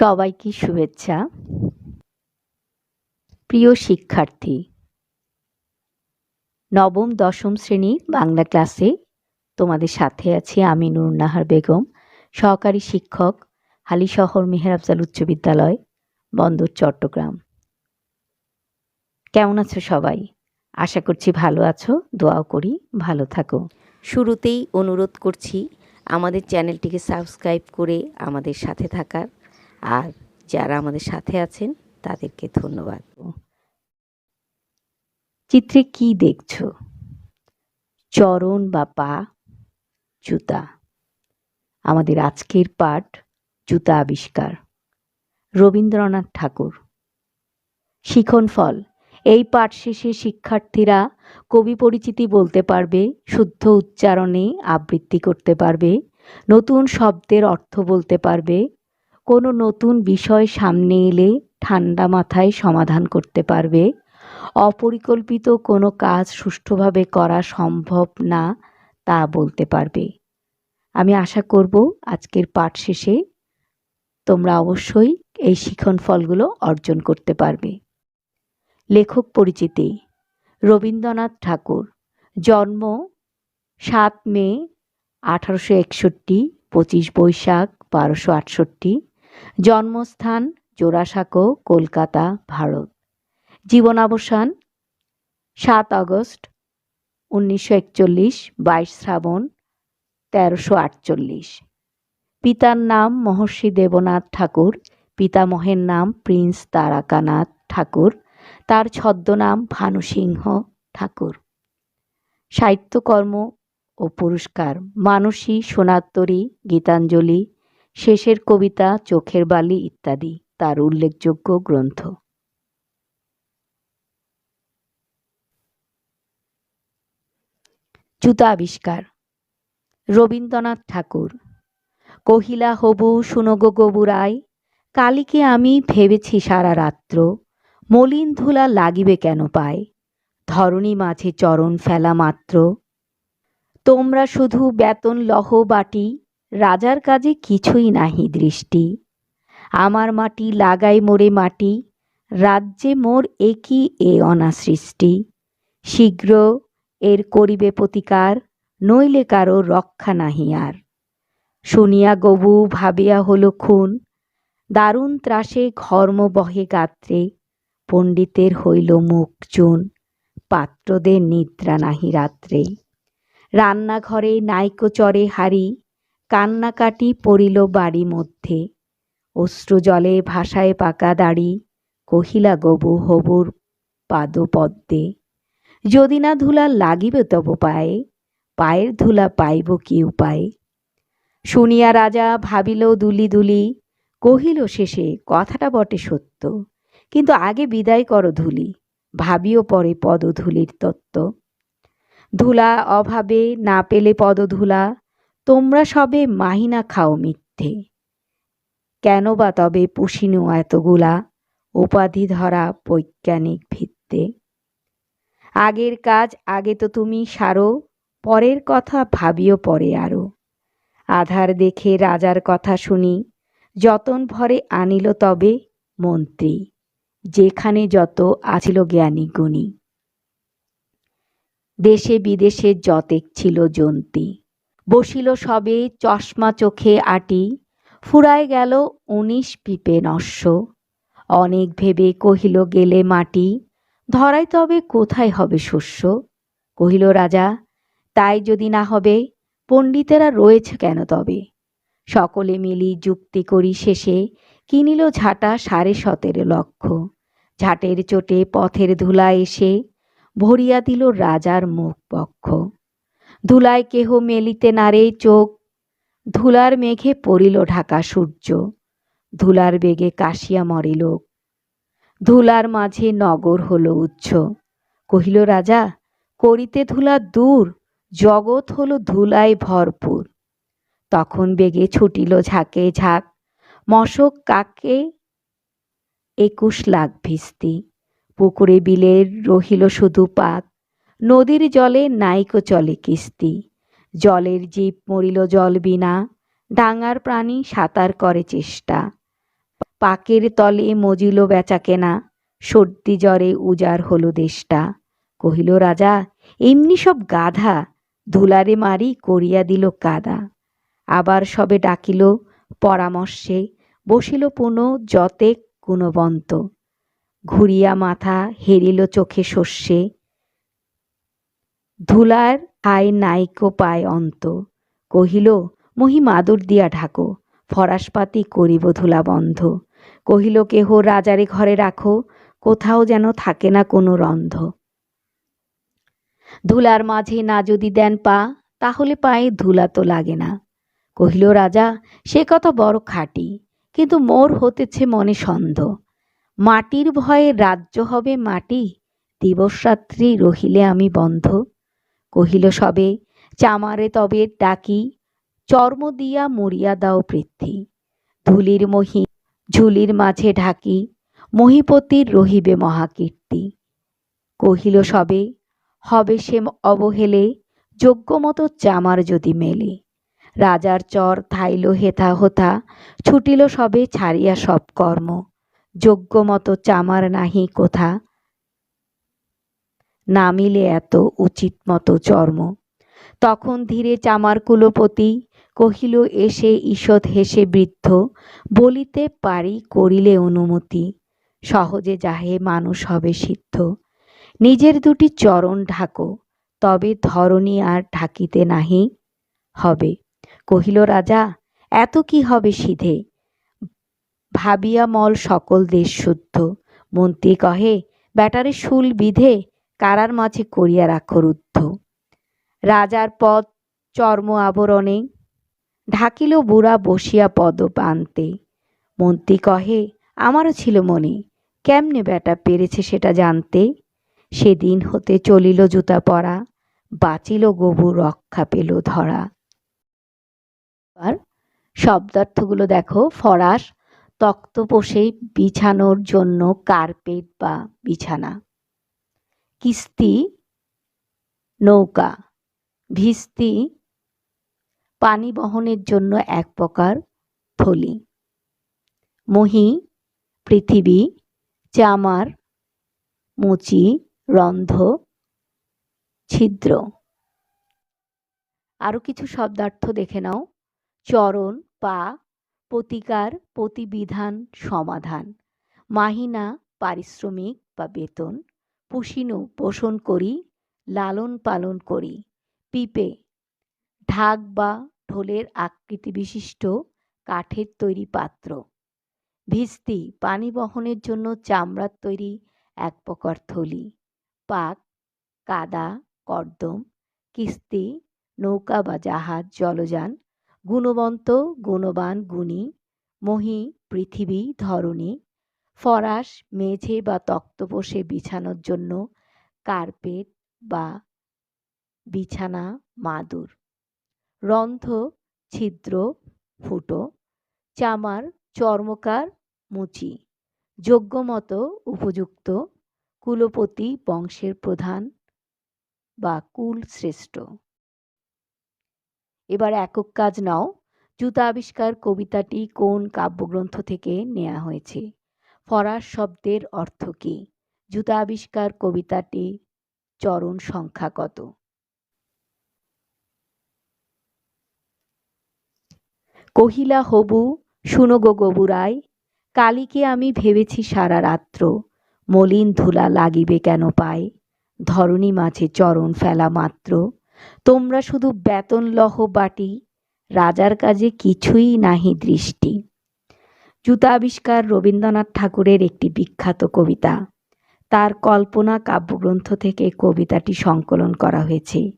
সবাইকে শুভেচ্ছা। প্রিয় শিক্ষার্থী, নবম দশম শ্রেণী বাংলা ক্লাসে তোমাদের সাথে আছি আমি নূর নাহার বেগম, সহকারী শিক্ষক, হালিশহর মেহের আফজাল উচ্চ বিদ্যালয়, বন্দর, চট্টগ্রাম। কেমন আছো সবাই? আশা করছি ভালো আছো। দোয়াও করি ভালো থাকো। শুরুতেই অনুরোধ করছি আমাদের চ্যানেলটিকে সাবস্ক্রাইব করে আমাদের সাথে থাকার, আর যারা আমাদের সাথে আছেন তাদেরকে ধন্যবাদ। চিত্রে কি দেখছো? চরণ বা পা, জুতা। আমাদের আজকের পাঠ জুতা আবিষ্কার, রবীন্দ্রনাথ ঠাকুর। শিখন ফল। এই পাঠ শেষে শিক্ষার্থীরা কবি পরিচিতি বলতে পারবে, শুদ্ধ উচ্চারণে আবৃত্তি করতে পারবে, নতুন শব্দের অর্থ বলতে পারবে, কোনো নতুন বিষয় সামনে এলে ঠান্ডা মাথায় সমাধান করতে পারবে, অপরিকল্পিত কোনো কাজ সুষ্ঠুভাবে করা সম্ভব না তা বলতে পারবে। আমি আশা করব আজকের পাঠ শেষে তোমরা অবশ্যই এই শিখন ফলগুলো অর্জন করতে পারবে। লেখক পরিচিতি। রবীন্দ্রনাথ ঠাকুর। জন্ম 7 মে 1861, 25 বৈশাখ 1268। জন্মস্থান জোড়াসাঁকো, কলকাতা, ভারত। জীবনাবসান 7 আগস্ট 1941, 22 শ্রাবণ 1348। পিতার নাম মহর্ষি দেবনাথ ঠাকুর, পিতামহের নাম প্রিন্স তারাকানাথ ঠাকুর, তার ছদ্মনাম ভানুসিংহ ঠাকুর। সাহিত্যকর্ম ও পুরস্কার: মানসী, সোনাত্তরী, গীতাঞ্জলি, শেষের কবিতা, চোখের বালি ইত্যাদি তার উল্লেখযোগ্য গ্রন্থ। জুতা আবিষ্কার। রবীন্দ্রনাথ ঠাকুর। কহিলা হবু শুনো গো গবুরাই, কালিকে আমি ভেবেছি সারা রাত্র, মলিন ধুলা লাগিবে কেন পায়, ধরণী মাঝে চরণ ফেলা মাত্র। তোমরা শুধু বেতন লহ বাটি, রাজার কাজে কিছুই নাহি দৃষ্টি। আমার মাটি লাগাই মোরে মাটি, রাজ্যে মোর একই এ অনাসৃষ্টি। শীঘ্র এর করিবে প্রতিকার, নইলে কারো রক্ষা নাহি আর। শুনিয়া গবু ভাবিয়া হল খুন, দারুণ ত্রাসে ঘর্ম বহে গাত্রে। পণ্ডিতের হইল মুখ চুন, পাত্রদের নিদ্রা নাহি রাত্রে। রান্নাঘরে নাইকো চরে হারি, কান্নাকাটি পড়িল বাড়ি মধ্যে। অশ্রু জলে ভাসায় পাকা দাড়ি, কহিলা গবু হবুর পাদপদ্মে। যদি না ধুলা লাগিবে তব পায়ে, পায়ের ধুলা পাইব কি উপায়ে। শুনিয়া রাজা ভাবিল দুলি দুলি, কহিল শেষে কথাটা বটে সত্য, কিন্তু আগে বিদায় করো ধুলি, ভাবিও পরে পদধূলির তত্ত্ব। ধুলা অভাবে না পেলে পদধূলা, তোমরা সবে মাহিনা খাও মিথ্যে। কেন বা তবে পুষিনু এতগুলা, উপাধি ধরা বৈজ্ঞানিক ভিত্তে। আগের কাজ আগে তো তুমি সারো, পরের কথা ভাবিও পরে আরো। আধার দেখে রাজার কথা শুনি, যতন ভরে আনিল তবে মন্ত্রী, যেখানে যত আছিল জ্ঞানী গুণী। দেশে বিদেশে যতেক ছিল জন্তি, বসিল সবে চশমা চোখে আটি। ফুরায় গেল 19 পিপে নস্য, অনেক ভেবে কহিল গেলে মাটি। ধরাই তবে কোথায় হবে শস্য। কহিল রাজা, তাই যদি না হবে, পণ্ডিতেরা রয়েছে কেন তবে। সকলে মিলি যুক্তি করি শেষে, কিনিল ঝাঁটা 17.5 লক্ষ। ঝাঁটের চোটে পথের ধুলা এসে, ভরিয়া দিল রাজার মুখ বক্ষ। ধুলায় কেহ মেলিতে নারে চোখ, ধুলার মেঘে পড়িল ঢাকা সূর্য। ধুলার বেগে কাশিয়া মরে লোক, ধুলার মাঝে নগর হলো উচ্চ। কহিল রাজা, করিতে ধুলা দূর, জগৎ হলো ধুলায় ভরপুর। তখন বেগে ছুটিল ঝাঁকে ঝাঁক, মশক কাকে 21 লাখ ভিস্তি। পুকুরে বিলের রহিল শুধু পাক, নদীর জলে নাইকো চলে কিস্তি। জলের জীব মরিল জল বিনা, ডাঙার প্রাণী সাঁতার করে চেষ্টা। পাকের তলে মজিল বেচা কেনা, সর্দি জ্বরে উজাড় হলো দেশটা। কহিল রাজা, এমনি সব গাধা, ধুলারে মারি করিয়া দিল কাদা। আবার সবে ডাকিল পরামর্শে, বসিল পুনঃ যতেক গুণবন্ত। ঘুরিয়া মাথা হেরিল চোখে শস্যে, ধুলার হায় নাইকো পায় অন্ত। কহিল মহি মাদুর দিয়া ঢাকো, ফরাসপাতি করিব ধুলা বন্ধ। কহিল কেহ রাজারে ঘরে রাখো, কোথাও যেন থাকে না কোনো রন্ধ। ধুলার মাঝে না যদি দেন পা, তাহলে পায়ে ধুলা তো লাগে না। কহিল রাজা, সে কথা বড় খাঁটি, কিন্তু মোর হতেছে মনে সন্দেহ। মাটির ভয়ে রাজ্য হবে মাটি, দিবস রাত্রি রহিলে আমি বন্ধ। কহিল সবে, চামারে তবে ডাকি, চর্ম দিয়া মরিয়া দাও পৃথ্বী। ধুলির মহি ঝুলির মাঝে ঢাকি, মহিপতির রহিবে মহাকীর্তি। কহিল সবে, হবে সে অবহেলে, যোগ্য মতো চামার যদি মেলে। রাজার চর থাইল হেথা হোথা, ছুটিল সবে ছাড়িয়া সব কর্ম। যোগ্য মতো চামার নাহি কোথা, না মিলে এত উচিত মতো চর্ম। তখন ধীরে চামার কুলপতি কহিল এসে ঈষৎ হেসে বৃদ্ধ, বলিতে পারি করিলে অনুমতি, সহজে যাহে মানুষ হবে সিদ্ধ। নিজের দুটি চরণ ঢাকো, তবে ধরণী আর ঢাকিতে নাহি হবে। কহিল রাজা, এত কি হবে সিধে, ভাবিয়া মল সকল দেশ শুদ্ধ। মন্ত্রী কহে, ব্যাটারে শুল বিধে, কারার মাঝে করিয়া রাখো রুদ্ধ। রাজার পদ চর্ম আবরণে, ঢাকিল বুড়া বসিয়া পদ পান্তে। মন্ত্রী কহে, আমারও ছিল মনে, কেমনে বেটা পেরেছে সেটা জানতে। সেদিন হতে চলিল জুতা পরা, বাঁচিল গবু রক্ষা পেল ধরা। আর শব্দার্থগুলো দেখো। ফরাশ, তক্তপোষে বিছানোর জন্য কার্পেট বা বিছানা। কিস্তি, নৌকা। ভিস্তি, পানি বহনের জন্য এক প্রকার থলি। মহি, পৃথিবী। চামার, মুচি, রন্ধ, ছিদ্র। আরও কিছু শব্দার্থ দেখে নাও। চরণ, পা। প্রতিকার, প্রতিবিধান, সমাধান। মাহিনা, পারিশ্রমিক বা বেতন। পুষিনু, পোষণ করি, লালন পালন করি। পিপে, ঢাক বা ঢোলের আকৃতি বিশিষ্ট কাঠের তৈরি পাত্র। ভিস্তি, পানি বহনের জন্য চামড়ার তৈরি এক প্রকার থলি। পাক, কাদা, কর্দম। কিস্তি, নৌকা বা জাহাজ, জলযান। গুণবন্ত, গুণবান, গুণী। মহি, পৃথিবী, ধরণী। ফরাশ, মেঝে বা তক্তপোষে বিছানোর জন্য কার্পেট বা বিছানা, মাদুর। রন্ধ, ছিদ্র, ফুটো। চামার, চর্মকার, মুচি। যোগ্যমতো, উপযুক্ত। কুলপতি, বংশের প্রধান বা কুল শ্রেষ্ঠ। এবার একক কাজ নাও। জুতা আবিষ্কার কবিতাটি কোন কাব্যগ্রন্থ থেকে নেওয়া হয়েছে? ফরাশ শব্দের অর্থ কী? জুতা আবিষ্কার কবিতাটি চরণ সংখ্যা কত? কহিলা হবু, শুনো গো গবুরাই, কালীকে আমি ভেবেছি সারা রাত্র, মলিন ধুলা লাগিবে কেন পায়, ধরণী মাঝে চরণ ফেলা মাত্র। তোমরা শুধু বেতন লহ বাটি, রাজার কাজে কিছুই নাহি দৃষ্টি। জুতা আবিষ্কার রবীন্দ্রনাথ ঠাকুরের একটি বিখ্যাত কবিতা। তার কল্পনা কাব্যগ্রন্থ থেকে কবিতাটি সংকলন করা হয়েছে।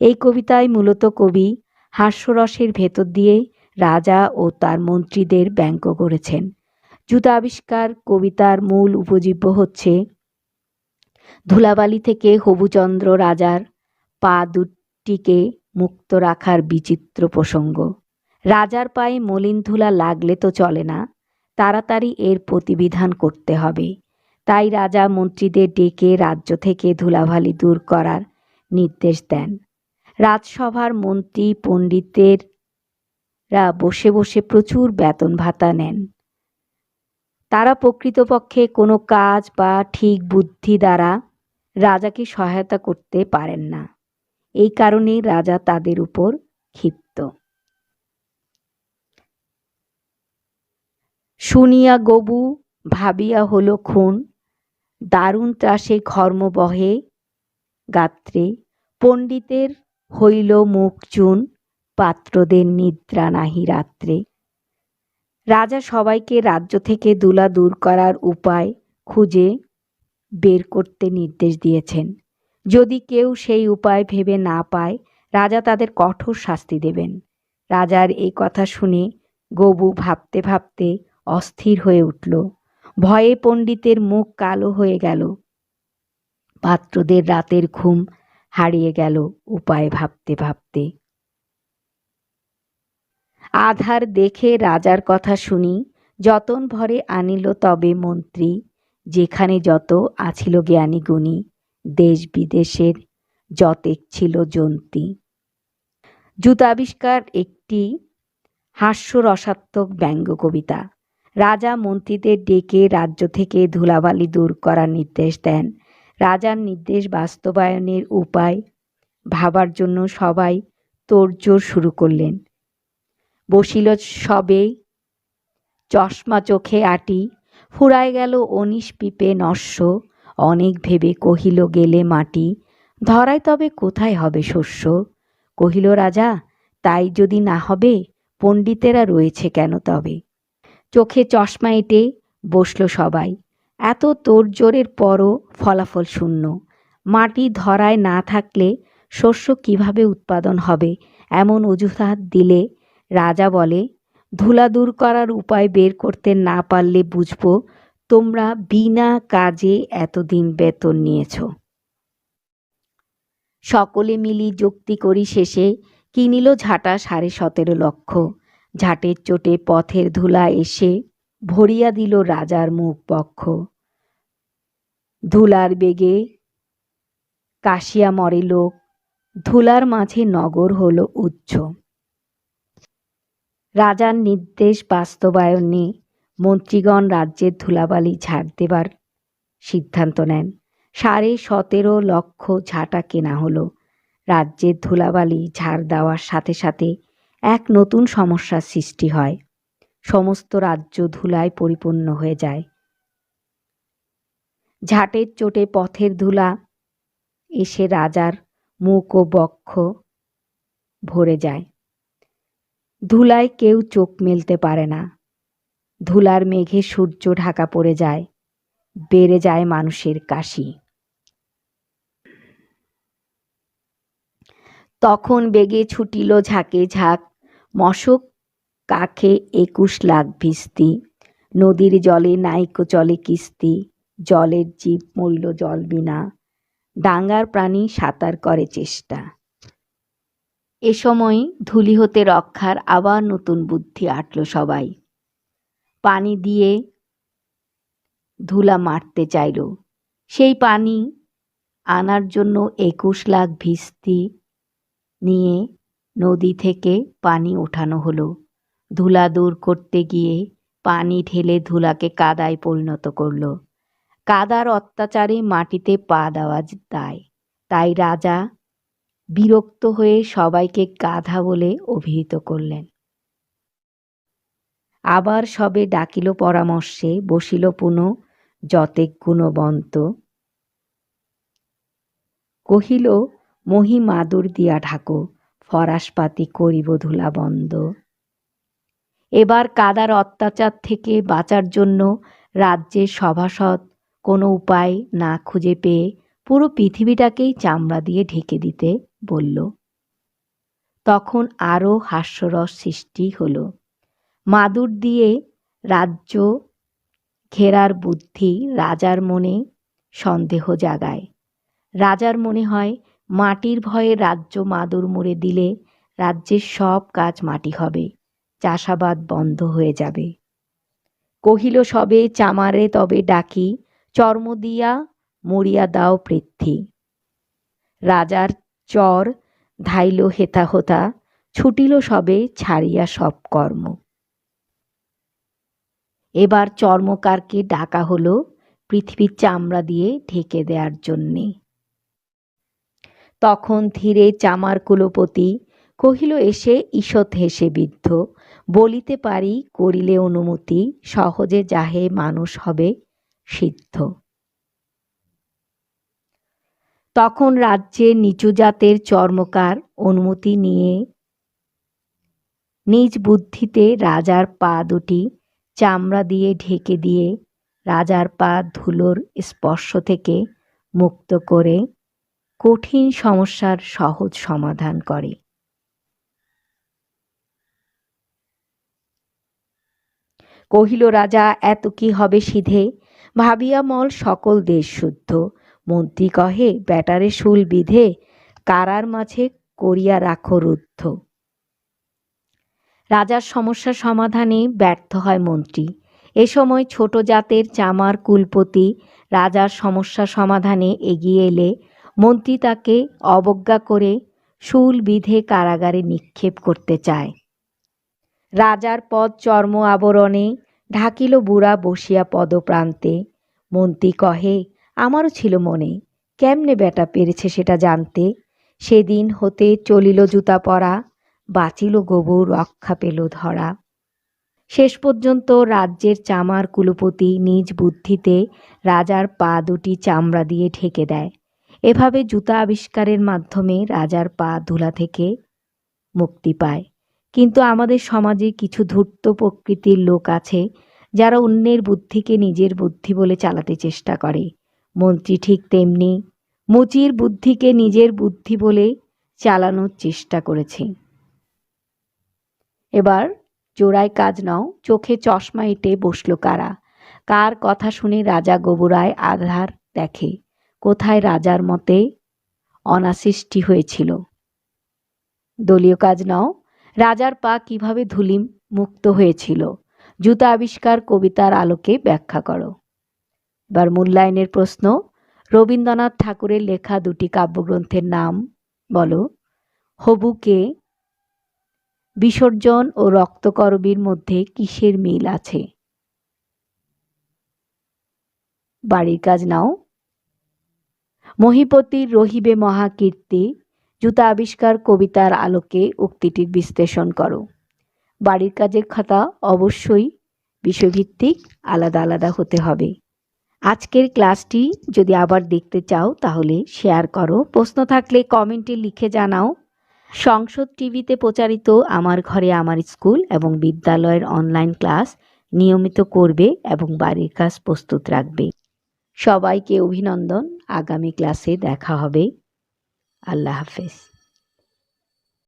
এই কবিতায় মূলত কবি হাস্যরসের ভেতর দিয়ে রাজা ও তার মন্ত্রীদের ব্যঙ্গ করেছেন। জুতা আবিষ্কার কবিতার মূল উপজীব্য হচ্ছে ধুলাবালি থেকে হবুচন্দ্র রাজার পা দুটিকে মুক্ত রাখার বিচিত্র প্রসঙ্গ। রাজার পায়ে মলিন ধুলা লাগলে তো চলে না, তাড়াতাড়ি এর প্রতিবিধান করতে হবে। তাই রাজা মন্ত্রীদের ডেকে রাজ্য থেকে ধুলাবালি দূর করার নির্দেশ দেন। রাজসভার মন্ত্রী পণ্ডিতেরা বসে বসে প্রচুর বেতন ভাতা নেন। তারা প্রকৃতপক্ষে কোনো কাজ বা ঠিক বুদ্ধি দ্বারা রাজাকে সহায়তা করতে পারেন না। এই কারণেই রাজা তাদের উপর ক্ষিপ্ত। শুনিয়া গবু ভাবিয়া হল খুন, দারুণ ত্রাসে ঘর্ম বহে গাত্রে, পণ্ডিতের হইল মুখ চুন, পাত্রদের নিদ্রা নাহি রাত্রে। রাজা সবাইকে রাজ্য থেকে ধুলা দূর করার উপায় খুঁজে বের করতে নির্দেশ দিয়েছেন। যদি কেউ সেই উপায় ভেবে না পায়, রাজা তাদের কঠোর শাস্তি দেবেন। রাজার এই কথা শুনে গবু ভাবতে ভাবতে অস্থির হয়ে উঠল। ভয়ে পণ্ডিতের মুখ কালো হয়ে গেল, পাত্রদের রাতের ঘুম হারিয়ে গেল উপায় ভাবতে ভাবতে। আধার দেখে রাজার কথা শুনি যতন ভরে আনিল তবে মন্ত্রী, যেখানে যত আছিল জ্ঞানী গুণী, দেশ বিদেশের যতেক ছিল যন্ত্রী। জুতাবিষ্কার একটি হাস্যরসাত্মক ব্যঙ্গ কবিতা। রাজা মন্ত্রীদের ডেকে রাজ্য থেকে ধুলাবালি দূর করার নির্দেশ দেন। রাজার নির্দেশ বাস্তবায়নের উপায় ভাবার জন্য সবাই তোড়জোড় শুরু করলেন। বসিল সবে চশমা চোখে আটি, ফুরায় গেল অনিশ পিপে নস্য, অনেক ভেবে কহিল গেলে মাটি, ধরায় তবে কোথায় হবে শস্য। কহিল রাজা, তাই যদি না হবে পণ্ডিতেরা রয়েছে কেন তবে। চোখে চশমা এঁটে বসল সবাই। এত তোড়জোড়ের পরও ফলাফল শূন্য। মাটি ধরায় না থাকলে শস্য কিভাবে উৎপাদন হবে এমন অজুহাত দিলে রাজা বলে, ধুলা দূর করার উপায় বের করতে না পারলে বুঝব তোমরা বিনা কাজে এতদিন বেতন নিয়েছ। সকলে মিলি যুক্তি করি শেষে কিনিল ঝাঁটা 17.5 লক্ষ। ঝাঁটের চোটে পথের ধুলা এসে ভরিয়া দিল রাজার মুখ বক্ষ। ধুলার বেগে কাশিয়া মরে লোক, ধুলার মাঝে নগর হলো উচ্চ। রাজার নির্দেশ বাস্তবায়নে মন্ত্রীগণ রাজ্যের ধুলাবালি ঝাড় দেবার সিদ্ধান্ত নেন। 17.5 লক্ষ ঝাঁটা কেনা হলো। রাজ্যের ধুলাবালি ঝাড় দেওয়ার সাথে সাথে এক নতুন সমস্যার সৃষ্টি হয়। সমস্ত রাজ্য ধুলায় পরিপূর্ণ হয়ে যায়। ঝাঁটের চোটে পথের ধুলা এসে রাজার মুখ ও বক্ষ ভরে যায়। ধুলায় কেউ চোখ মেলতে পারে না। ধুলার মেঘে সূর্য ঢাকা পড়ে যায়, বেড়ে যায় মানুষের কাশি। তখন বেগে ছুটিল ঝাঁকে ঝাঁক, মশক কাখে 21 লাখ ভিস্তি। নদীর জলে নাইকো চলে কিস্তি, জলের জীব মরিল জল বিনা, ডাঙ্গার প্রাণী সাঁতার করে চেষ্টা। এ সময় ধুলি হতে রক্ষার আবার নতুন বুদ্ধি আটল সবাই। পানি দিয়ে ধুলা মারতে চাইল। সেই পানি আনার জন্য 21 লাখ ভিস্তি নিয়ে নদী থেকে পানি ওঠানো হলো। ধুলা দূর করতে গিয়ে পানি ঢেলে ধুলাকে কাদায় পরিণত করল। কাদার অত্যাচারে মাটিতে পা দেওয়া দায়। তাই রাজা বিরক্ত হয়ে সবাইকে গাধা বলে অভিহিত করলেন। আবার সবে ডাকিল পরামর্শে, বসিল পুনঃ যতেক গুণবন্ত। কহিল মহি মাদুর দিয়া ঢাকো, ফরাসপাতি করিব ধুলা বন্ধ। এবার কাদার অত্যাচার থেকে বাঁচার জন্য রাজ্যের সভাসদ কোনো উপায় না খুঁজে পেয়ে পুরো পৃথিবীটাকেই চামড়া দিয়ে ঢেকে দিতে বলল। তখন আরও হাস্যরস সৃষ্টি হলো। মাদুর দিয়ে রাজ্য ঘেরার বুদ্ধি রাজার মনে সন্দেহ জাগায়। রাজার মনে হয় মাটির ভয়ে রাজ্য মাদুর মুড়ে দিলে রাজ্যের সব কাজ মাটি হবে, চাষাবাদ বন্ধ হয়ে যাবে। কহিল সবে চামারে তবে ডাকি, চর্ম দিয়া মরিয়া দাও পৃথ্বী। রাজার চর ধাইল হেথা হোথা, ছুটিল সবে ছাড়িয়া সব কর্ম। এবার চর্মকারকে ডাকা হলো পৃথিবীর চামড়া দিয়ে ঢেকে দেওয়ার জন্যে। তখন ধীরে চামার কুলপতি কহিল এসে ঈষৎ হেসে বিদ্ধ, বলিতে পারি করিলে অনুমতি, সহজে যাহে মানুষ হবে সিদ্ধ। তখন রাজ্যের নিচু জাতের চর্মকার অনুমতি নিয়ে নিজ বুদ্ধিতে রাজার পা দুটি চামড়া দিয়ে ঢেকে দিয়ে রাজার পা ধুলোর স্পর্শ থেকে মুক্ত করে কঠিন সমস্যার সহজ সমাধান করে। কহিল রাজা এত কি হবে সিধে, ভাবিয়া মল সকল দেশ শুদ্ধ। মন্ত্রী কহে ব্যাটারে শুল বিধে, কারার মাঝে করিয়া রাখো রুদ্ধ। রাজার সমস্যা সমাধানে ব্যর্থ হয় মন্ত্রী। এ সময় ছোট জাতের চামার কুলপতি রাজার সমস্যা সমাধানে এগিয়ে এলে মন্ত্রী তাকে অবজ্ঞা করে শুল বিধে কারাগারে নিক্ষেপ করতে চায়। রাজার পদ চর্ম আবরণে ঢাকিল বুড়া বসিয়া পদপ্রান্তে। মন্ত্রী কহে আমারও ছিল মনে, কেমনে বেটা পেরেছে সেটা জানতে। সেদিন হতে চলিল জুতা পরা, বাঁচিল গবু রক্ষা পেল ধরা। শেষ পর্যন্ত রাজ্যের চামার কুলপতি নিজ বুদ্ধিতে রাজার পা দুটি চামড়া দিয়ে ঢেকে দেয়। এভাবে জুতা আবিষ্কারের মাধ্যমে রাজার পা ধুলা থেকে মুক্তি পায়। কিন্তু আমাদের সমাজে কিছু ধূর্ত প্রকৃতির লোক আছে যারা অন্যের বুদ্ধিকে নিজের বুদ্ধি বলে চালাতে চেষ্টা করে। মন্ত্রী ঠিক তেমনি মুচির বুদ্ধিকে নিজের বুদ্ধি বলে চালানোর চেষ্টা করেছে। এবার জোড়ায় কাজ নাও, চোখে চশমা এঁটে বসল কারা। কার কথা শুনে রাজা গবুরায় আধার দেখে, কোথায় রাজার মতে অনাসৃষ্টি হয়েছিল। দলীয় কাজ নাও, রাজার পা কিভাবে ধুলি মুক্ত হয়েছিল। জুতা আবিষ্কার কবিতার আলোকে ব্যাখ্যা করো। এবার মূল্যায়নের প্রশ্ন, রবীন্দ্রনাথ ঠাকুরের লেখা দুটি কাব্যগ্রন্থের নাম বলো। হবুকে, বিসর্জন ও রক্তকরবীর মধ্যে কিসের মিল আছে? বাড়ির কাজ নাও। মহিপতির রহিবে মহাকীর্তি, জুতা আবিষ্কার কবিতার আলোকে উক্তিটির বিশ্লেষণ করো। বাড়ির কাজের খাতা অবশ্যই বিষয়ভিত্তিক আলাদা আলাদা হতে হবে। আজকের ক্লাসটি যদি আবার দেখতে চাও তাহলে শেয়ার করো। প্রশ্ন থাকলে কমেন্টে লিখে জানাও। সংসদ টিভিতে প্রচারিত আমার ঘরে আমার স্কুল এবং বিদ্যালয়ের অনলাইন ক্লাস নিয়মিত করবে এবং বাড়ির কাজ প্রস্তুত রাখবে। সবাইকে অভিনন্দন। আগামী ক্লাসে দেখা হবে। আল্লাহ হাফেজ।